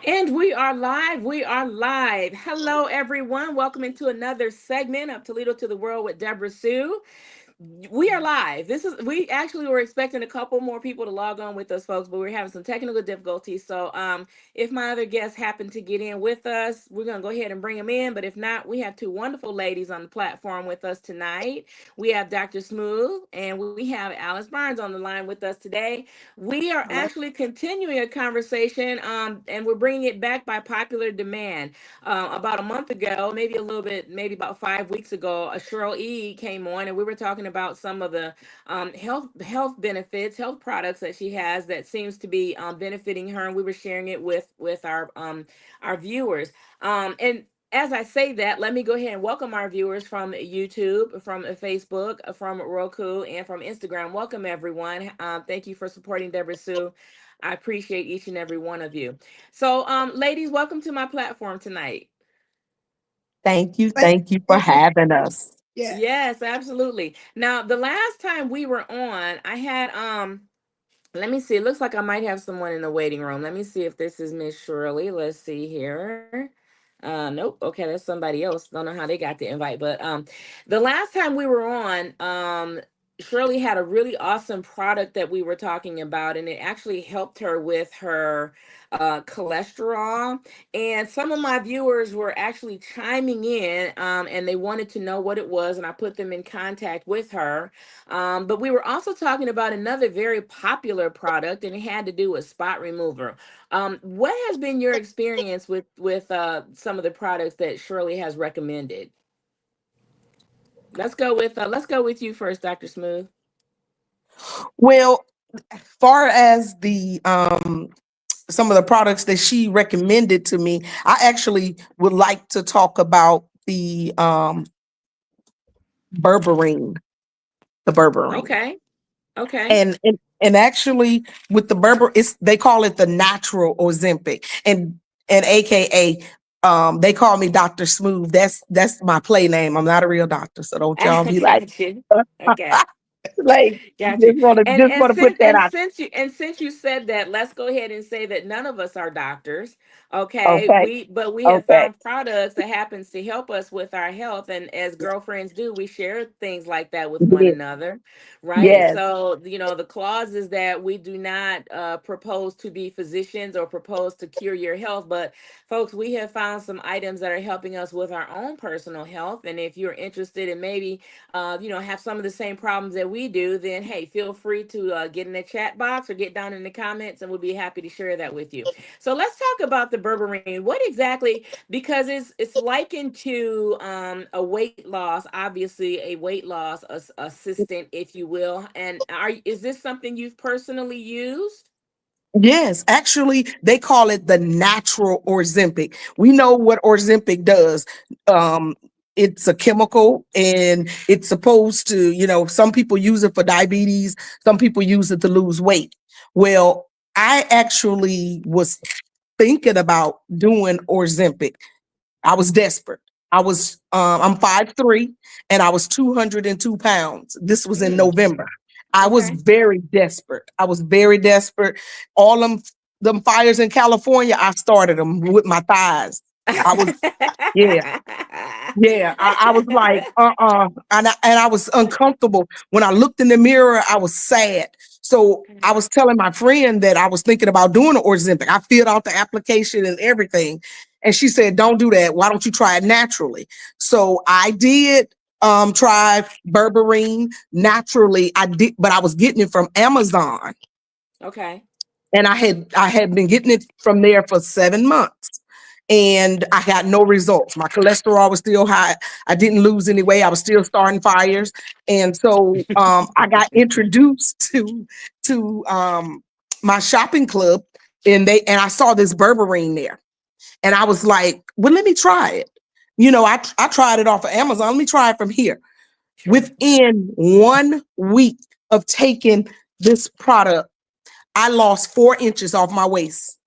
And we are live. We are live. Hello, everyone. Welcome into another segment of Toledo to the World with DebraSue. We are live. We actually were expecting a couple more people to log on with us, folks, but we're having some technical difficulties. So if my other guests happen to get in with us, we're gonna go ahead and bring them in. But if not, we have two wonderful ladies on the platform with us tonight. We have Dr. Smooth and we have Alice Barnes on the line with us today. We are Hello. actually continuing a conversation, and we're bringing it back by popular demand. About a month ago, maybe a little bit, maybe about 5 weeks ago, a Sheryl came on, and we were talking about some of the health benefits, health products that she has that seems to be benefiting her, and we were sharing it with our viewers. And as I say that, let me go ahead and welcome our viewers from YouTube, from Facebook, from Roku, and from Instagram. Welcome, everyone. Thank you for supporting Deborah Sue. I appreciate each and every one of you. So, ladies, welcome to my platform tonight. Thank you. Thank Thank you for you. having us. Yeah. Yes, absolutely. Now, the last time we were on, I had let me see. It looks like I might have someone in the waiting room. Let me see if this is Miss Shirley. Let's see here. Nope. Okay, that's somebody else. Don't know how they got the invite, but the last time we were on, Shirley had a really awesome product that we were talking about, and it actually helped her with her cholesterol. And some of my viewers were actually chiming in, and they wanted to know what it was, and I put them in contact with her. But we were also talking about another very popular product, and it had to do with spot remover. What has been your experience with some of the products that Shirley has recommended? Let's go with you first, Dr. Smooth. Well, far as the some of the products that she recommended to me, I actually would like to talk about the berberine, the berberine. Okay. Okay. And actually with the berber, it's they call it the natural Ozempic. And AKA they call me Dr. Smooth. That's my play name. I'm not a real doctor, so don't y'all be like Got you. Okay. like Got you. just want to And just and want to put since that and out. since you said that, let's go ahead and say that none of us are doctors. Okay. Okay. But we have Okay. found products that happens to help us with our health. And as Yeah. girlfriends do, we share things like that with one Yes. another. Right. Yes. So, the clause is that we do not propose to be physicians or propose to cure your health. But folks, we have found some items that are helping us with our own personal health. And if you're interested in maybe have some of the same problems that we do, then hey, feel free to get in the chat box or get down in the comments, and we'll be happy to share that with you. So let's talk about the berberine. What exactly? Because it's likened to a weight loss, obviously a weight loss assistant, if you will. And is this something you've personally used? Yes, actually, they call it the natural Ozempic. We know what Ozempic does. Um, it's a chemical, and it's supposed to, some people use it for diabetes, some people use it to lose weight. Well, I actually was thinking about doing Ozempic. I was desperate. I'm 5'3", and I was 202 pounds. This was in Mm, November. I was okay. very desperate. I was very desperate. All them fires in California, I started them with my thighs. I was, yeah, yeah. I was like, and I was uncomfortable. When I looked in the mirror, I was sad. So I was telling my friend that I was thinking about doing an Ozempic. I filled out the application and everything. And she said, don't do that. Why don't you try it naturally? So I did try berberine naturally. I did, but I was getting it from Amazon. Okay. And I had been getting it from there for 7 months. And I had no results. My cholesterol was still high. I didn't lose any weight. I was still starting fires. And so I got introduced to my shopping club, and I saw this berberine there. And I was like, well, let me try it. I tried it off of Amazon. Let me try it from here. Sure. Within 1 week of taking this product, I lost 4 inches off my waist.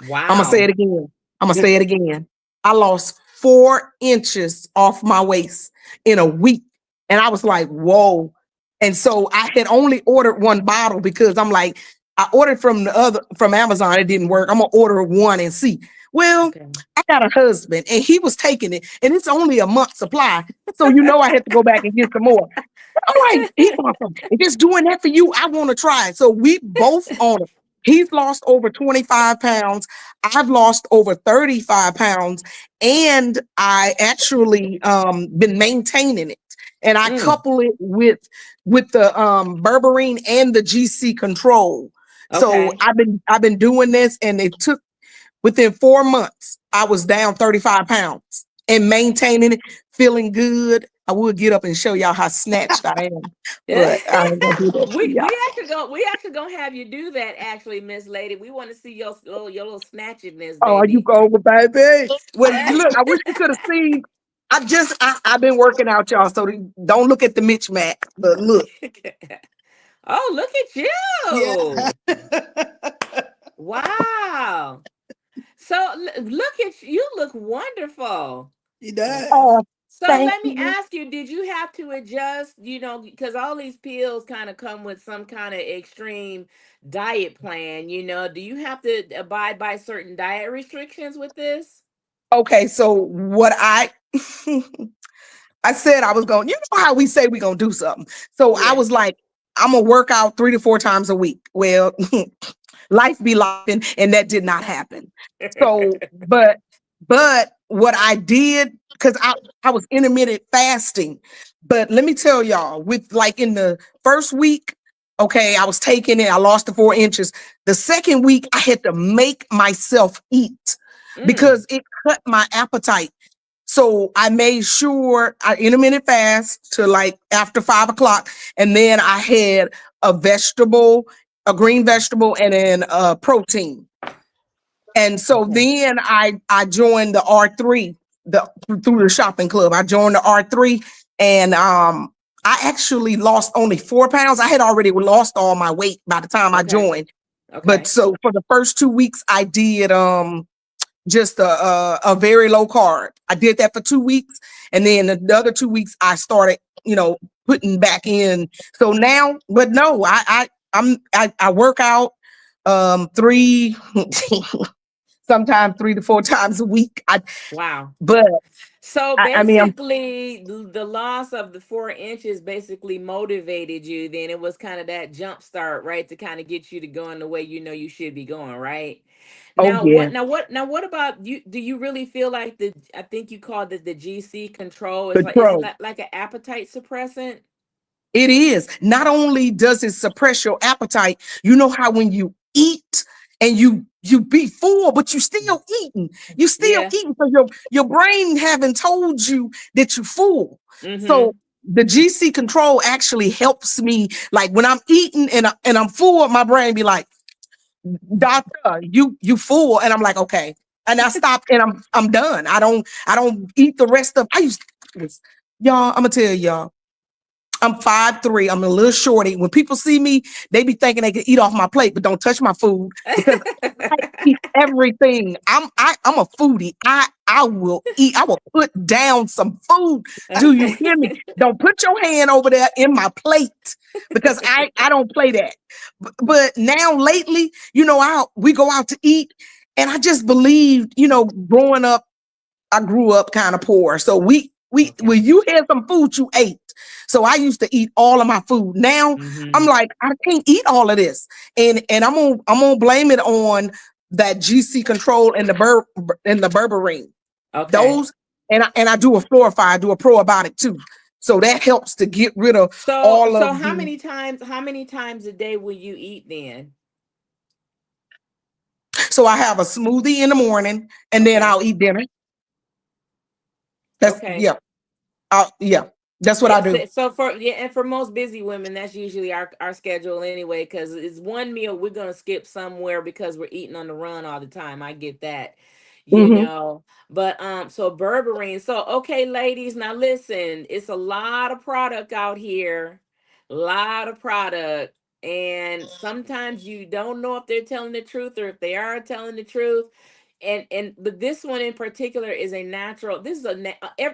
I'm gonna say Wow. it again. I'm gonna say it again. I lost 4 inches off my waist in a week. And I was like, whoa. And so I had only ordered one bottle because I'm like, I ordered from Amazon. It didn't work. I'm gonna order one and see. Well, Okay. I got a husband and he was taking it, and it's only a month supply. So I had to go back and get some more. I'm like, he's awesome. If it's doing that for you, I want to try it. So we both on it. He's lost over 25 pounds. I've lost over 35 pounds. And I actually been maintaining it. And I Mm, couple it with the berberine and the GC control. So okay. I've been doing this, and it took within 4 months, I was down 35 pounds and maintaining it, feeling good. I would get up and show y'all how snatched I am, but I ain't gonna do that to y'all. We actually gonna have you do that actually, Miss Lady. We want to see your little snatchiness, Oh, you baby. go, baby. Well, look, I wish you could have seen. I've been working out, y'all. So don't look at the Mitch Mac, but look, Oh, look at Yeah. you. Wow. So look at you. You look wonderful. He does. oh, So thank let me you. ask you, did you have to adjust, because all these pills kind of come with some kind of extreme diet plan, do you have to abide by certain diet restrictions with this? Okay, so what I said I was going. You know how we say we gonna do something. So I Yeah. was like, I'm gonna work out 3 to 4 times a week. Well, life be life, and that did not happen. So, but what I did, because I was intermittent fasting, but let me tell y'all, with like in the first week, okay, I was taking it, I lost the 4 inches. The second week, I had to make myself eat Mm, because it cut my appetite. So I made sure I intermittent fast to like after 5 o'clock, and then I had a vegetable, a green vegetable, and then protein. And so okay. then I joined the R3 the through the shopping club. I joined the R3, and I actually lost only 4 pounds. I had already lost all my weight by the time I Okay. joined. But Okay. so for the first 2 weeks, I did just a very low carb. I did that for 2 weeks, and then the other 2 weeks I started, putting back in. So now, but no, I work out three, sometimes 3 to 4 times a week. Wow. But So I mean, basically, the loss of the 4 inches basically motivated you. Then it was kind of that jump start, right, to kind of get you to going the way you should be going, right? oh Now, yeah, what about you? Do you really feel like I think you called it the GC control? Is it control. like an appetite suppressant? It is. Not only does it suppress your appetite, you know how when you eat and you be full, but you still eating. You still Yeah. eating because your brain haven't told you that you're full. So Mm-hmm. the GC control actually helps me. Like when I'm eating and I'm full, my brain be like, "Doctor, you full," and I'm like, "Okay." And I stop and I'm done. I don't eat the rest of. I used to, y'all. I'm gonna tell y'all. I'm 5'3". I'm a little shorty. When people see me, they be thinking they can eat off my plate, but don't touch my food because I eat everything. I'm a foodie. I will eat. I will put down some food. Do you hear me? Don't put your hand over there in my plate because I don't play that. But now lately, we go out to eat, and I just believed, growing up I grew up kind of poor. So Okay. when you had some food, you ate. So I used to eat all of my food. Now I'm Mm-hmm. like, I can't eat all of this. And I'm gonna blame it on that GC control and the berberine. Okay. Those and I do a Florify, I do a probiotic too. So that helps to get rid of So all of so the how many times a day will you eat then? so I have a smoothie in the morning and then Okay. I'll eat dinner. That's Okay. yeah. Yeah. That's what I It's do. so for yeah, and for most busy women, that's usually our schedule anyway. Because it's one meal we're gonna skip somewhere because we're eating on the run all the time. I get that, Hmm. But so berberine. So okay, ladies, now listen. It's a lot of product out here, lot of product, and sometimes you don't know if they're telling the truth or if they are telling the truth. but this one in particular is a natural. This is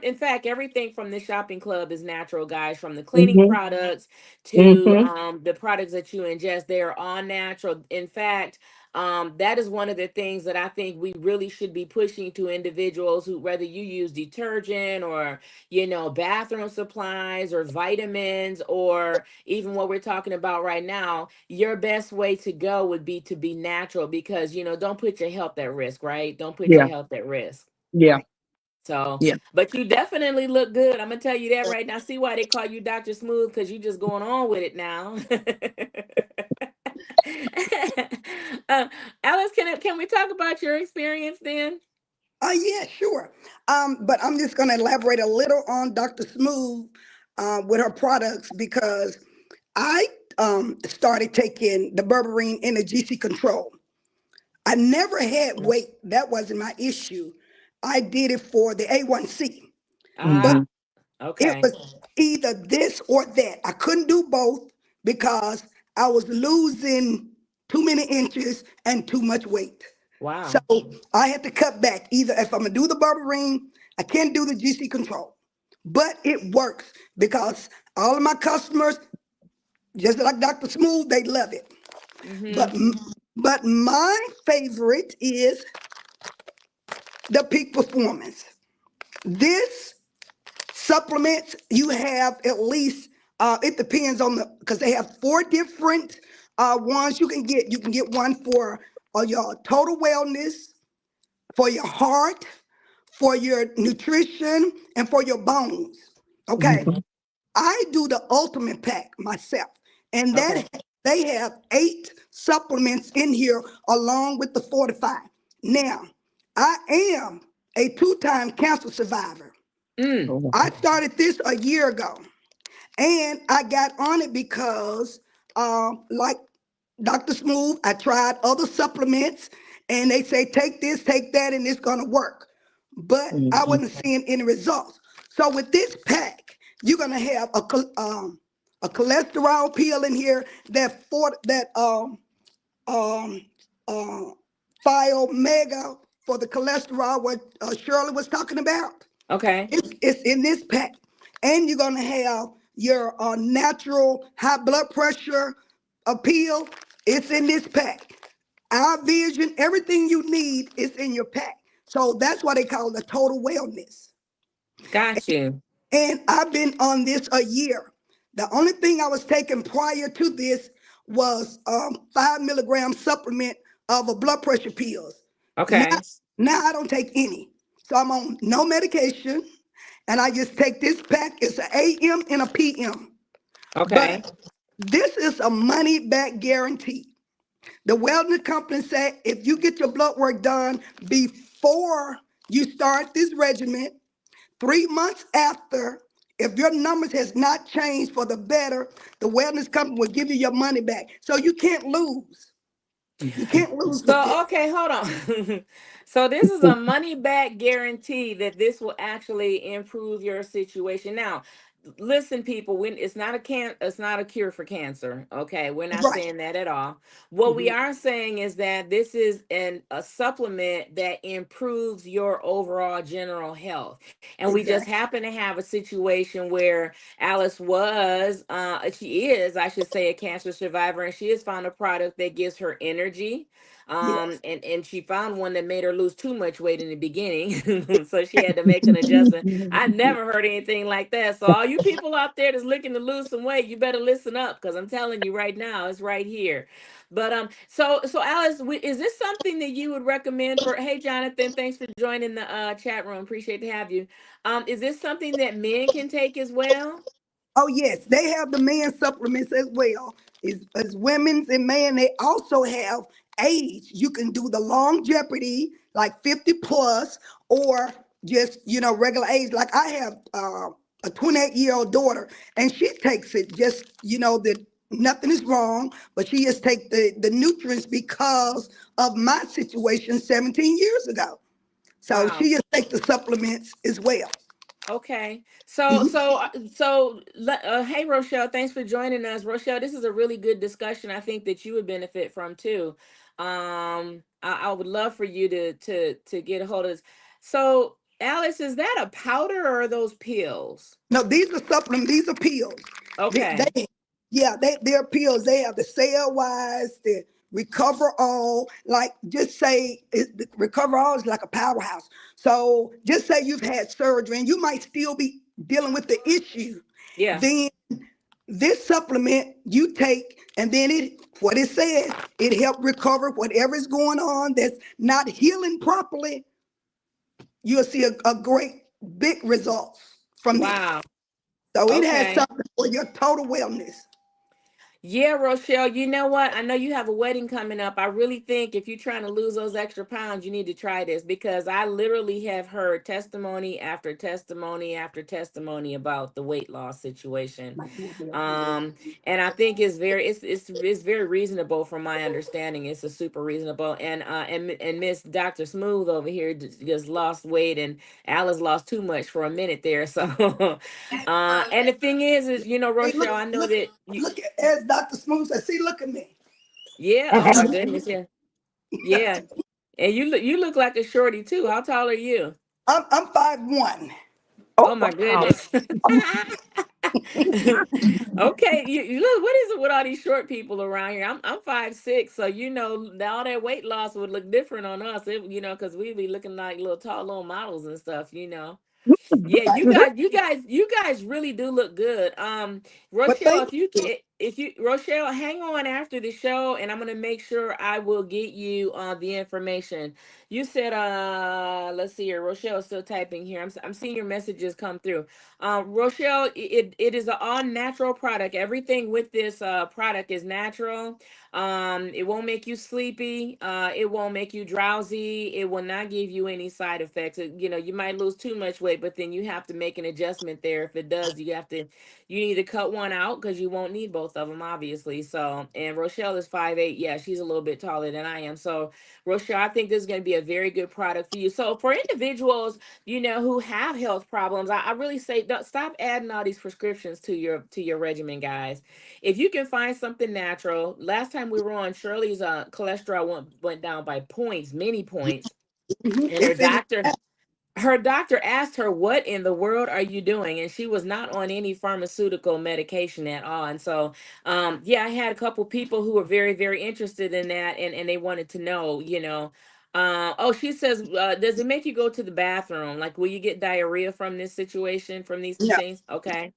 in fact, everything from this shopping club is natural, guys. From the cleaning Mm-hmm. products to Mm-hmm. the products that you ingest, they are all natural. In fact, that is one of the things that I think we really should be pushing to individuals who, whether you use detergent or, bathroom supplies or vitamins, or even what we're talking about right now, your best way to go would be to be natural, because, don't put your health at risk, right? Don't put your Yeah. health at risk. Yeah. So, Yeah. but you definitely look good. I'm gonna tell you that right now. See why they call you Dr. Smooth? Because you just going on with it now. uh, Alice, can we talk about your experience then? Yeah, sure. But I'm just going to elaborate a little on Dr. Smooth with her products because I started taking the berberine in the GC control. I never had weight. That wasn't my issue. I did it for the A1C, but Mm-hmm. Ah, it okay. was either this or that. I couldn't do both because I was losing too many inches and too much weight. So Wow. I had to cut back. Either if I'm gonna do the berberine, I can't do the GC control. But it works because all of my customers, just like Dr. Smooth, they love it. Mm-hmm. But but my favorite is the peak performance. This supplements you have at least it depends on the because they have four different ones you can get. You can get one for your total wellness, for your heart, for your nutrition, and for your bones. Okay. Mm-hmm. I do the ultimate pack myself, and Okay. that they have 8 supplements in here along with the 45. Now, I am a 2-time cancer survivor. Mm. Oh, I started this a year ago, and I got on it because, like Dr. Smooth, I tried other supplements, and they say take this, take that, and it's gonna work. But I mm-hmm. wasn't seeing any results. So with this pack, you're gonna have a cholesterol pill in here um uh, File Mega for the cholesterol, what Shirley was talking about. Okay. It's in this pack. And you're going to have your natural high blood pressure pill. It's in this pack. Our vision, everything you need is in your pack. So that's why they call it the total wellness. Got you. And I've been on this a year. The only thing I was taking prior to this was 5 milligram supplement of a blood pressure pills. Now, Okay. now I don't take any. So I'm on no medication, and I just take this pack. It's an AM and a PM. Okay. But this is a money back guarantee. The wellness company said if you get your blood work done before you start this regimen, 3 months after, if your numbers has not changed for the better, the wellness company will give you your money back. So you can't lose. You can't lose with So, this. okay, hold on. So this is a money back guarantee that this will actually improve your situation. Now, listen, people, when it's not a cure for cancer. Okay, we're not Right. saying that at all. What we Mhm. are saying is that this is a supplement that improves your overall general health. And we just Exactly. happen to have a situation where Alice she is, I should say, a cancer survivor, and she has found a product that gives her energy. Yes. And she found one that made her lose too much weight in the beginning. So she had to make an adjustment. I never heard anything like that. So all you people out there that's looking to lose some weight, you better listen up, because I'm telling you right now, it's right here. But so Alice, is this something that you would recommend for? Hey, Jonathan, thanks for joining the chat room. Appreciate to have you. Is this something that men can take as well? Oh yes, they have the men supplements as well. As women's and men, they also have age. You can do the longevity, like 50 plus, or just regular age. Like I have a 28-year-old daughter, and she takes it just that nothing is wrong, but she just take the nutrients because of my situation 17 years ago. So Wow. she just takes the supplements as well. Okay. Hey Rochelle, thanks for joining us. Rochelle, this is a really good discussion. I think that you would benefit from too. I would love for you to get a hold of this. So, Alice, is that a powder or are those pills? No, these are supplements. These are pills. Okay. Yeah, they're pills. They have the cell wise, the recover all. Like, just say recover all is like a powerhouse. So just say you've had surgery and you might still be dealing with the issue. Yeah. Then this supplement you take, and then what it says, it help recover whatever is going on that's not healing properly. You'll see a great big results from this. Wow. So it has Okay. something for your total wellness. Yeah, Rochelle, you know what? I know you have a wedding coming up. I really think if you're trying to lose those extra pounds, you need to try this because I literally have heard testimony after testimony after testimony about the weight loss situation. Um, and I think it's very reasonable from my understanding. It's a super reasonable. And Miss Dr. Smooth over here just lost weight and Alice lost too much for a minute there. So and the thing is Hey, Rochelle, I know that you. look at, as Dr. Smooth said, see, look at me. Yeah. Oh my goodness. Yeah. Yeah. And you look like a shorty too. How tall are you? I'm 5'1". Oh Oh, my wow. goodness. Okay, you look. What is it with all these short people around here? I'm 5'6", so all that weight loss would look different on us. Because we be looking like little tall little models and stuff. Yeah, you guys really do look good. But Rochelle, thank if you can, if you Rochelle, hang on after the show, and I'm gonna make sure I will get you the information. You said, let's see here. Rochelle is still typing here. I'm seeing your messages come through. Rochelle, it is an all natural product. Everything with this product is natural. It won't make you sleepy. It won't make you drowsy. It will not give you any side effects. You might lose too much weight, but then you have to make an adjustment there. If it does, you need to cut one out because you won't need both of them, obviously. So, and Rochelle is 5'8". Yeah, she's a little bit taller than I am. So, Rochelle, I think this is going to be a very good product for you. So, for individuals, who have health problems, I really say don't stop adding all these prescriptions to your regimen, guys. If you can find something natural, last time we were on, Shirley's cholesterol went down by points, many points, you. and her It's in doctor her doctor asked her, what in the world are you doing? And she was not on any pharmaceutical medication at all. And so yeah, I had a couple people who were very, very interested in that, and they wanted to know. Oh, she says, does it make you go to the bathroom? Like, will you get diarrhea from this situation, from these no, machines? Okay.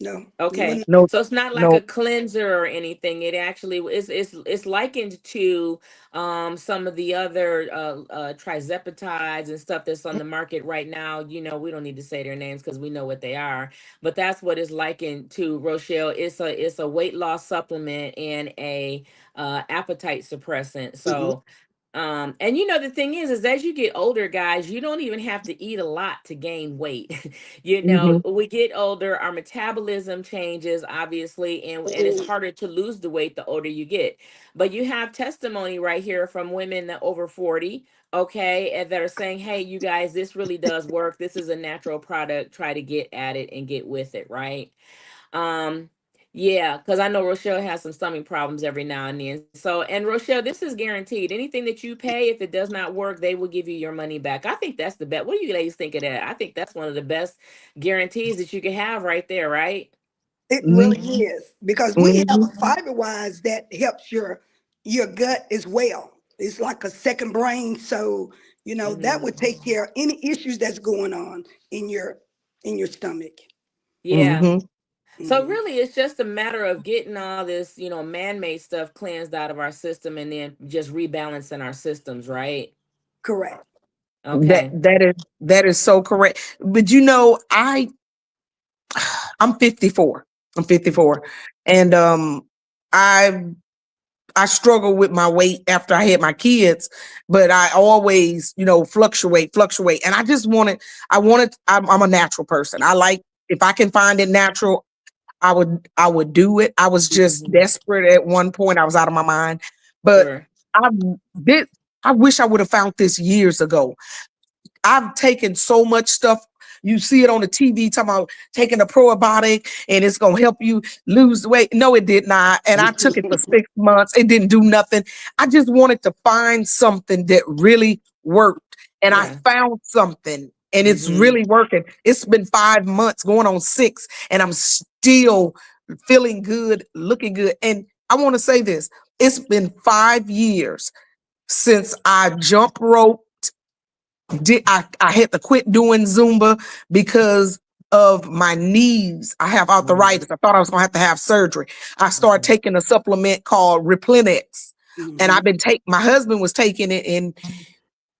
no, you Okay, wouldn't. No, so it's not like a no. cleanser or anything. It actually it's likened to some of the other trizepatides and stuff that's on the market right now. We don't need to say their names because we know what they are, but that's what it's likened to. Rochelle, it's a weight loss supplement and a appetite suppressant. Mhm. So and the thing is as you get older, guys, you don't even have to eat a lot to gain weight. Hmm. We get older, our metabolism changes, obviously, and it's harder to lose the weight the older you get. But you have testimony right here from women that over 40, okay, and that are saying, hey, you guys, this really does work. This is a natural product. Try to get at it and get with it, right? Um, yeah, because I know Rochelle has some stomach problems every now and then. So, and Rochelle, this is guaranteed. Anything that you pay, if it does not work, they will give you your money back. I think that's the best. What do you ladies think of that? I think that's one of the best guarantees that you can have right there, right? It Hmm. really is because we have Hmm. a fiber wise that helps your gut as well. It's like a second brain, so that Hmm. would take care of any issues that's going on in your stomach. Yeah. Hmm. So Mhm. really, it's just a matter of getting all this, man-made stuff cleansed out of our system and then just rebalancing our systems, right? Correct. That Okay. that is so correct. But I'm 54. I'm 54, and I I struggle with my weight after I had my kids, but I always, fluctuate. And I just wanted, I'm a natural person. I like, if I can find it natural, I would do it. I was just Hmm. desperate at one point. I was out of my mind. But Sure. I did, I wish I would have found this years ago. I've taken so much stuff. You see it on the TV talking about taking a probiotic and it's gonna help you lose weight. No, it did not. And I took it for 6 months. It didn't do nothing. I just wanted to find something that really worked. And I Yeah. found something and it's Mm-hmm. really working. It's been 5 months going on 6, and I'm still feeling good, looking good. And I want to say this. It's been 5 years since I jump rope. I had to quit doing Zumba because of my knees. I have Mm-hmm. arthritis. I thought I was gonna have to have surgery. I started Okay. taking a supplement called Replenex, and Hmm. my husband was taking it, and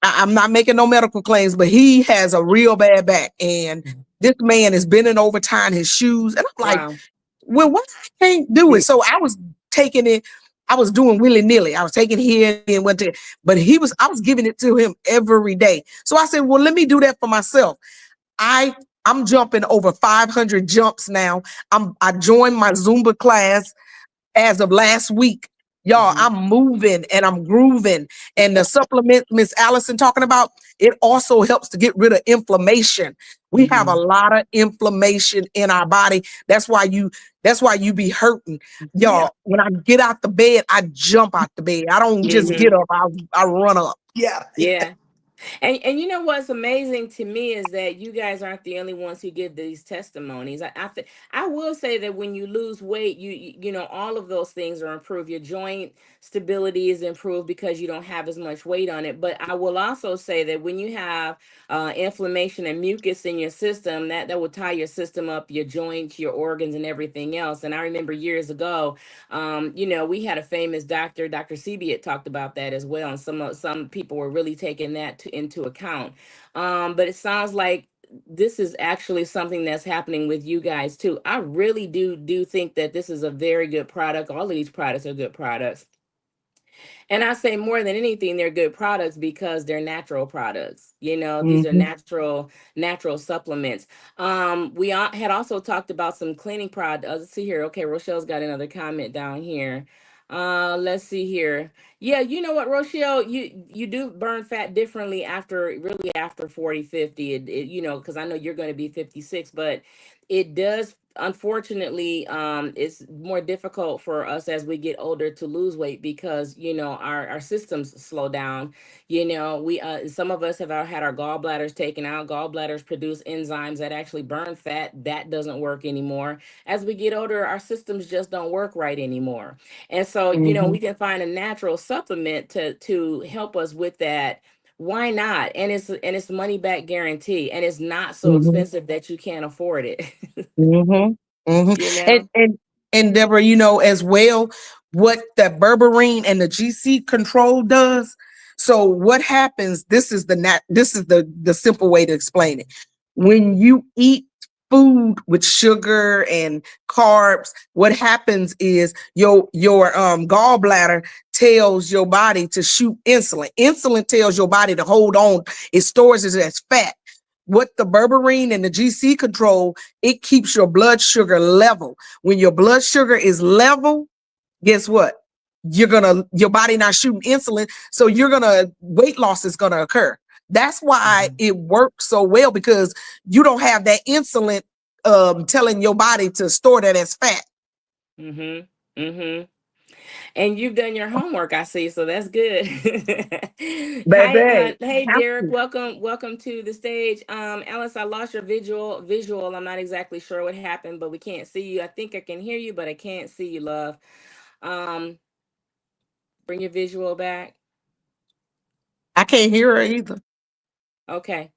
I'm not making no medical claims, but he has a real bad back, and this man is bending over tying his shoes, and I'm like, Wow. well, what I can't do it. So I was taking it, I was doing willy nilly. I was taking here and went to, but I was giving it to him every day. So I said, well, let me do that for myself. I I'm jumping over 500 jumps now. I joined my Zumba class as of last week. Y'all, Mm-hmm. I'm moving and I'm grooving. And the supplement Miss Allison talking about, it also helps to get rid of inflammation. We have a Mm-hmm. lot of inflammation in our body. That's why you be hurting. Yeah, Y'all, when I get out the bed, I jump out the bed. I don't just Mm-hmm. get up, I run up. yeah, Yeah. And you know what's amazing to me is that you guys aren't the only ones who give these testimonies. I will say that when you lose weight, you know all of those things are improved. Your joint stability is improved because you don't have as much weight on it. But I will also say that when you have inflammation and mucus in your system, that will tie your system up, your joints, your organs, and everything else. And I remember years ago, you know, we had a famous doctor, Dr. Sebi, had talked about that as well, and some people were really taking that into account. But it sounds like this is actually something that's happening with you guys too. I really do think that this is a very good product. All of these products are good products. And I say more than anything, they're good products because they're natural products. You know, these are Mhm, natural supplements. Had also talked about some cleaning products. Let's see here. Okay, Rochelle's got another comment down here. Let's see here. Yeah, you know what, Rochelle, you do burn fat differently after 40, 50. You know, because I know you're going to be 56, but it does, unfortunately, it's more difficult for us as we get older to lose weight because you know our systems slow down. You know, we some of us have had our gallbladders taken out. Gallbladders produce enzymes that actually burn fat. That doesn't work anymore. As we get older, our systems just don't work right anymore. And so, you know, we mhm, can find a natural supplement to help us with that. Why not? And it's money back guarantee, and it's not so mhm. expensive that you can't afford it. Mhm, mhm. You And know. and and Deborah, as well, what that berberine and the GC control does. So what happens? This is the simple way to explain it. When you eat food with sugar and carbs, what happens is your gallbladder tells your body to shoot insulin. Insulin tells your body to hold on. It stores it as fat. What the berberine and the GC control, it keeps your blood sugar level. When your blood sugar is level, guess what? Your body not shooting insulin, so weight loss is gonna occur. That's why Mhm. it works so well, because you don't have that insulin telling your body to store that as fat. Mhm. Mhm. And you've done your homework, I see, so that's good. Hi, Baby, hey have Derek, to. welcome to the stage. Alice, I lost your visual. I'm not exactly sure what happened, but we can't see you. I think I can hear you, but I can't see you, love. Um, bring your visual back. I can't hear her either. Okay.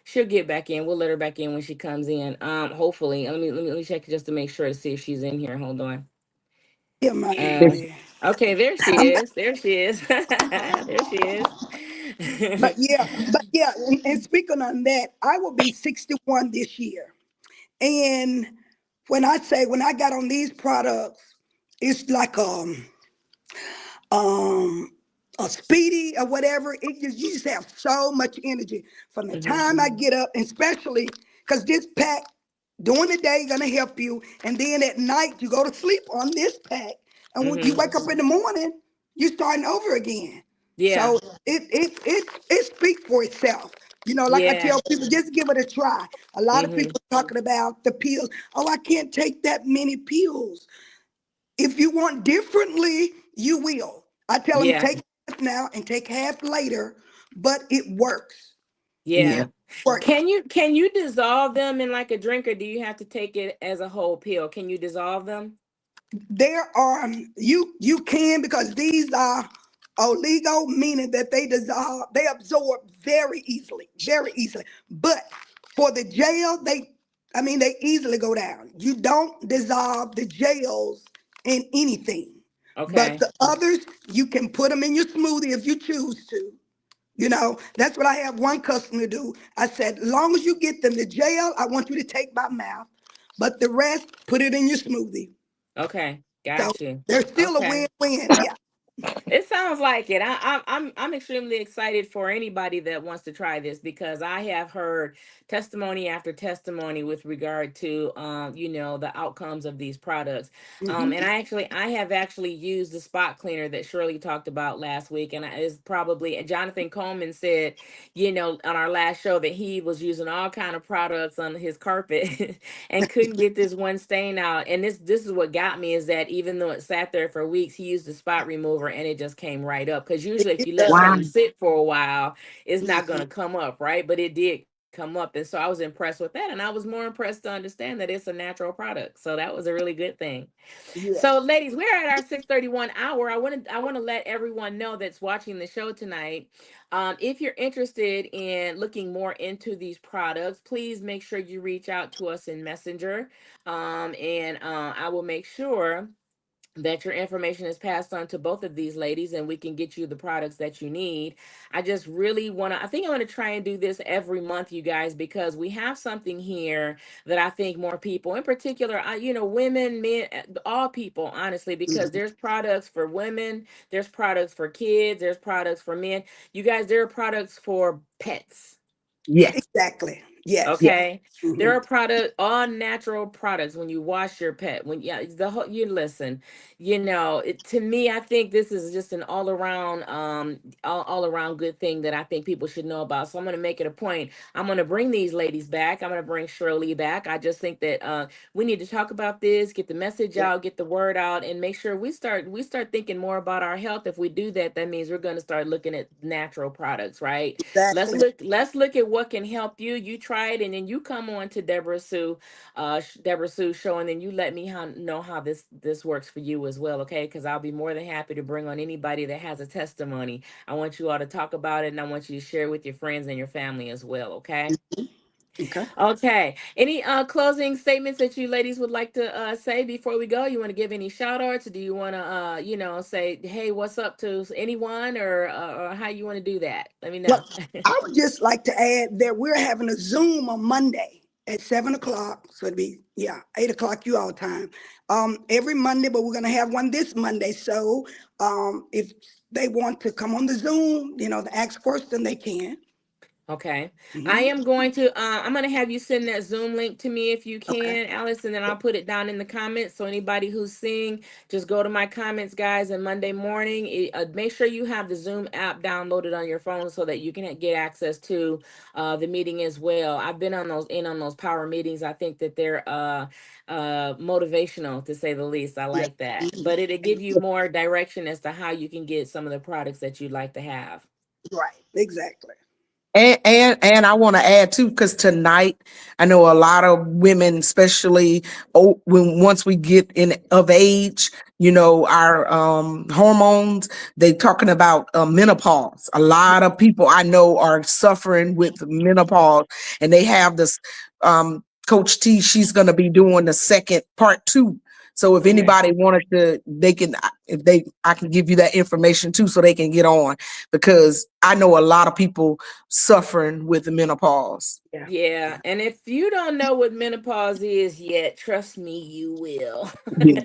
She'll get back in. We'll let her back in when she comes in. Hopefully. Let me check just to make sure to see if she's in here. Hold on. yeah, my Uh, yeah. okay, there she I'm back. is. There she is. There she is. But yeah, and speaking on that, I will be 61 this year. And when I got on these products, it's like um a speedy or whatever. You just have so much energy from the Hmm. time I get up, and especially because this pack during the day gonna help you, and then at night you go to sleep on this pack, and when you Hmm. wake up in the morning, you starting over again. Yeah. So it speaks for itself. Like I Yeah. tell people, just give it a try. A lot of Mm-hmm. people talking about the pills. Oh, I can't take that many pills. If you want differently, you will. I tell them Yeah. take half now and take half later, but it works. Yeah. Yeah. Works. Can you dissolve them in like a drink, or do you have to take it as a whole pill? Can you dissolve them? There are you can, because these are oligo, meaning that they dissolve, they absorb very easily. But for the gel, they easily go down. You don't dissolve the gels in anything. But Okay. the others, you can put them in your smoothie if you choose to. That's what I have one customer do. I said, long as you get them the gel, I want you to take my mouth. But the rest, put it in your smoothie. Okay. So Got you. there's still a Okay. win-win. Yeah. It sounds like it. I'm extremely excited for anybody that wants to try this, because I have heard testimony after testimony with regard to the outcomes of these products. Hmm. And I have actually used the spot cleaner that Shirley talked about last week, and is probably Jonathan Coleman said, on our last show, that he was using all kind of products on his carpet and couldn't get this one stain out. And this is what got me, is that even though it sat there for weeks, he used the spot remover and it just came right up. Because It, usually if it you let does. Wow. something sit for a while, it's not going Hmm. to come up, right? But it did come up. And so I was impressed with that. And I was more impressed to understand that it's a natural product. So that was a really good thing. So, Yes. ladies, we're at our 6:31 hour. I want to let everyone know that's watching the show tonight. If you're interested in looking more into these products, please make sure you reach out to us in Messenger, and I will make sure that your information is passed on to both of these ladies, and we can get you the products that you need. I just really want to, I think I'm going to try and do this every month, you guys, because we have something here that I think more people, in particular, women, men, all people, honestly, because Hmm. there's products for women, there's products for kids, there's products for men. You guys, there are products for pets. Yes. Exactly. Yes. Yes. Okay. There Hmm. are all natural products when you wash your pet. When yeah, the whole you listen, to me, I think this is just an all around good thing that I think people should know about. So I'm gonna make it a point. I'm gonna bring these ladies back. I'm gonna bring Shirley back. I just think that we need to talk about this, get the message Yeah. out, get the word out, and make sure we start thinking more about our health. If we do that, that means we're gonna start looking at natural products, right? Let's Exactly. look at what can help you. You try it, and then you come on to Deborah Sue show, and then you let me know how this works for you as well, okay? Because I'll be more than happy to bring on anybody that has a testimony. I want you all to talk about it, and I want you to share with your friends and your family as well, okay? Okay. Okay. Any closing statements that you ladies would like to say before we go? You want to give any shout outs? Do you want to say, hey, what's up to anyone, or how you want to do that? Let me know. Well, I would just like to add that we're having a Zoom on Monday at 7 o'clock. So it'd be, yeah, 8 o'clock you all time. Every Monday, but we're gonna have one this Monday. So if they want to come on the Zoom, to ask question, they can. Okay. I Hmm. am going to I'm going to have you send that Zoom link to me if you Okay. can, Alice, and then I'll put it down in the comments. So anybody who's seeing, just go to my comments, guys, and Monday morning, make sure you have the Zoom app downloaded on your phone so that you can get access to the meeting as well. I've been on those power meetings. I think that they're motivational, to say the least. I Yeah. like that. Mhm. But it'll give you more direction as to how you can get some of the products that you'd like to have. Right. Exactly. And I want to add too, because tonight I know a lot of women, especially when once we get in of age, our hormones. They talking about menopause. A lot of people I know are suffering with menopause, and they have this. Coach T, she's going to be doing the second part two. So if Okay. anybody wanted to, they can. If they, I can give you that information too, so they can get on, because I know a lot of people suffering with the menopause. Yeah. Yeah, Yeah. and if you don't know what menopause is yet, trust me, you will. Yeah.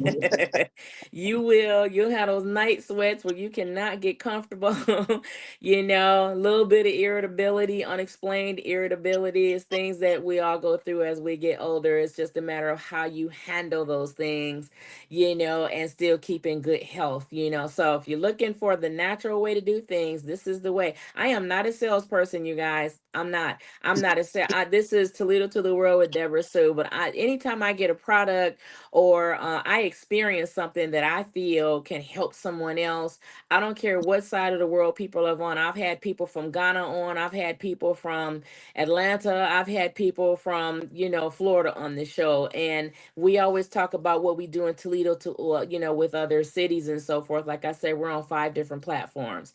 You will. You'll have those night sweats where you cannot get comfortable. A little bit of irritability, unexplained irritability is things that we all go through as we get older. It's just a matter of how you handle those things, and still keep in good health, so if you're looking for the natural way to do things, this is the way. I am not a salesperson, you guys. I'm not a this is Toledo to the World with Deborah Sue. But anytime I get a product, or I experience something that I feel can help someone else, I don't care what side of the world people are on. I've had people from Ghana on, I've had people from Atlanta, I've had people from, Florida on the show. And we always talk about what we do in Toledo to, with other cities and so forth. Like I said, we're on 5 different platforms.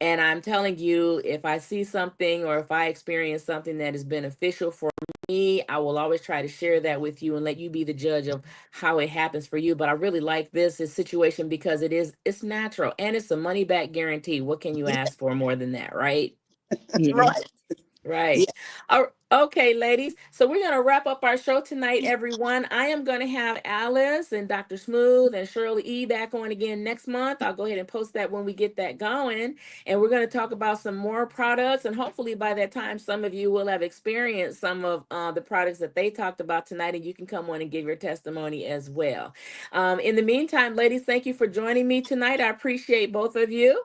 And I'm telling you, if I see something or if I experience something that is beneficial for me, I will always try to share that with you and let you be the judge of how it happens for you. But I really like this situation because it's natural and it's a money back guarantee. What can you ask for more than that, right? That's Yeah. right. Yeah. Right. Okay, ladies. So we're going to wrap up our show tonight, everyone. I am going to have Alice and Dr. Smooth and Shirley E back on again next month. I'll go ahead and post that when we get that going. And we're going to talk about some more products. And hopefully by that time, some of you will have experienced some of the products that they talked about tonight. And you can come on and give your testimony as well. In the meantime, ladies, thank you for joining me tonight. I appreciate both of you.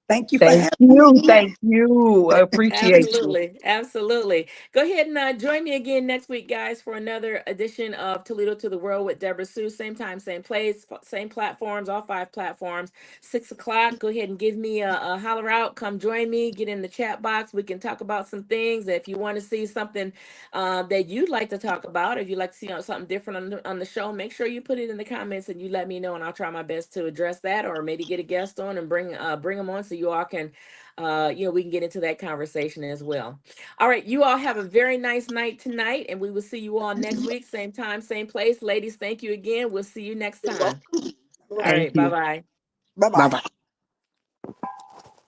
Thank you for Thank having you. me. Thank you. I appreciate you. Absolutely. Absolutely. Go ahead and join me again next week, guys, for another edition of Toledo to the World with Deborah Sue. Same time, same place, same platforms, all 5 platforms. 6 o'clock. Go ahead and give me a holler out. Come join me. Get in the chat box. We can talk about some things. If you want to see something that you'd like to talk about, if you'd like to see something different on the show, make sure you put it in the comments and you let me know, and I'll try my best to address that, or maybe get a guest on and bring them on so you all can we can get into that conversation as well. All right, you all have a very nice night tonight, and we will see you all next week, same time, same place. Ladies, thank you again. We'll see you next You're time. welcome. All All right. Thank right, bye you. bye. Bye Bye bye. bye.